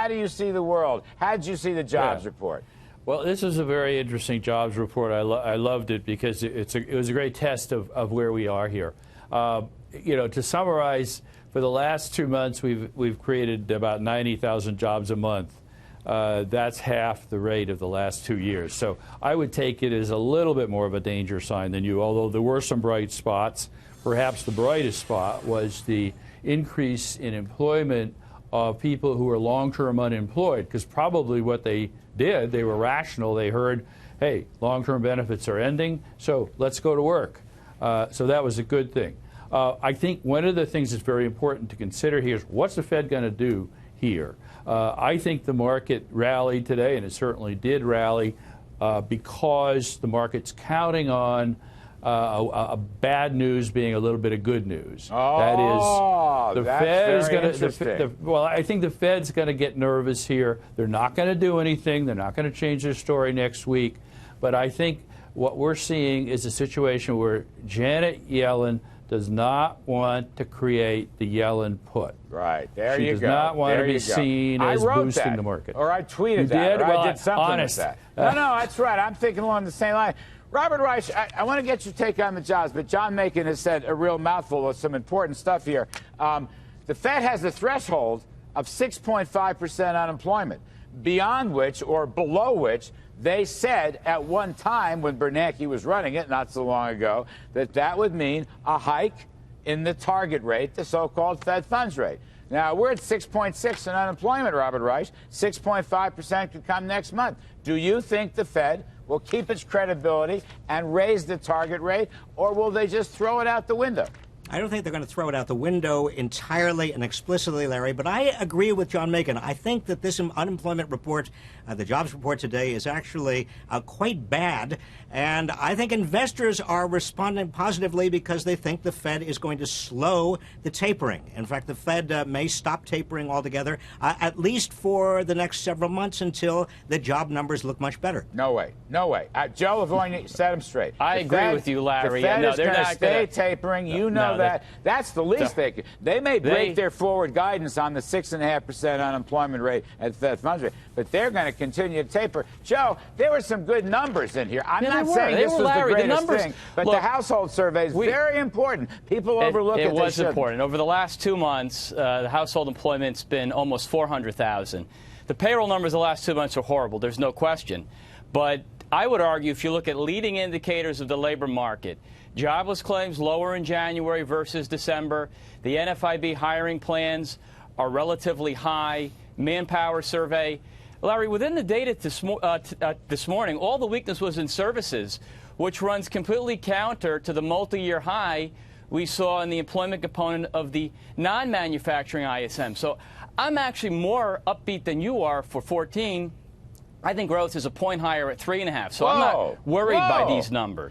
How do you see the world? How did you see the jobs report? Well, this is a very interesting jobs report. I loved it because it was a great test of where we are here. You know, to summarize, for the last 2 months, we've created about 90,000 jobs a month. That's half the rate of the last 2 years. So I would take it as a little bit more of a danger sign than you, although there were some bright spots. Perhaps the brightest spot was the increase in employment of people who are long-term unemployed, because probably what they did, they were rational. They heard, hey, long-term benefits are ending, so let's go to work. So that was a good thing. I think one of the things that's very important to consider here is what's the Fed going to do here? I think the market rallied today, and it certainly did rally, because the market's counting on a bad news being a little bit of good news. Oh, that is, that's Fed is very interesting. well, I think the Fed's going to get nervous here. They're not going to do anything. They're not going to change their story next week. But I think what we're seeing is a situation where Janet Yellen does not want to create the Yellen put. Right. There you go. She does not want to be seen as boosting the market. Or I tweeted that. Or I did something like that. No, that's right. I'm thinking along the same line. Robert Reich, I want to get your take on the jobs, but John Makin has said a real mouthful of some important stuff here. The Fed has a threshold of 6.5% unemployment, beyond which or below which they said at one time when Bernanke was running it not so long ago that would mean a hike in the target rate, the so-called Fed funds rate. Now, we're at 6.6 in unemployment, Robert Reich. 6.5% could come next month. Do you think the Fed will keep its credibility and raise the target rate, or will they just throw it out the window? I don't think they're going to throw it out the window entirely and explicitly, Larry, but I agree with John Makin. I think that this unemployment report, the jobs report today, is actually quite bad, and I think investors are responding positively because they think the Fed is going to slow the tapering. In fact, the Fed may stop tapering altogether, at least for the next several months until the job numbers look much better. No way. No way. Joe Lavorgna, set him straight. I agree with you, Larry. The Fed is going to stay tapering. You know that. That's the least they could. They may break their forward guidance on the 6.5% unemployment rate at Fed funds rate, but they're going to continue to taper. Joe, there were some good numbers in here. I'm not saying this was the greatest thing, but the household survey is very important. People overlook it. It was important. Over the last 2 months, the household employment's been almost 400,000. The payroll numbers the last 2 months are horrible. There's no question. But I would argue if you look at leading indicators of the labor market, jobless claims lower in January versus December. The NFIB hiring plans are relatively high. Manpower survey. Larry, within the data this morning, all the weakness was in services, which runs completely counter to the multi-year high we saw in the employment component of the non-manufacturing ISM. So I'm actually more upbeat than you are for 14. I think growth is a point higher at 3.5. So I'm not worried by these numbers.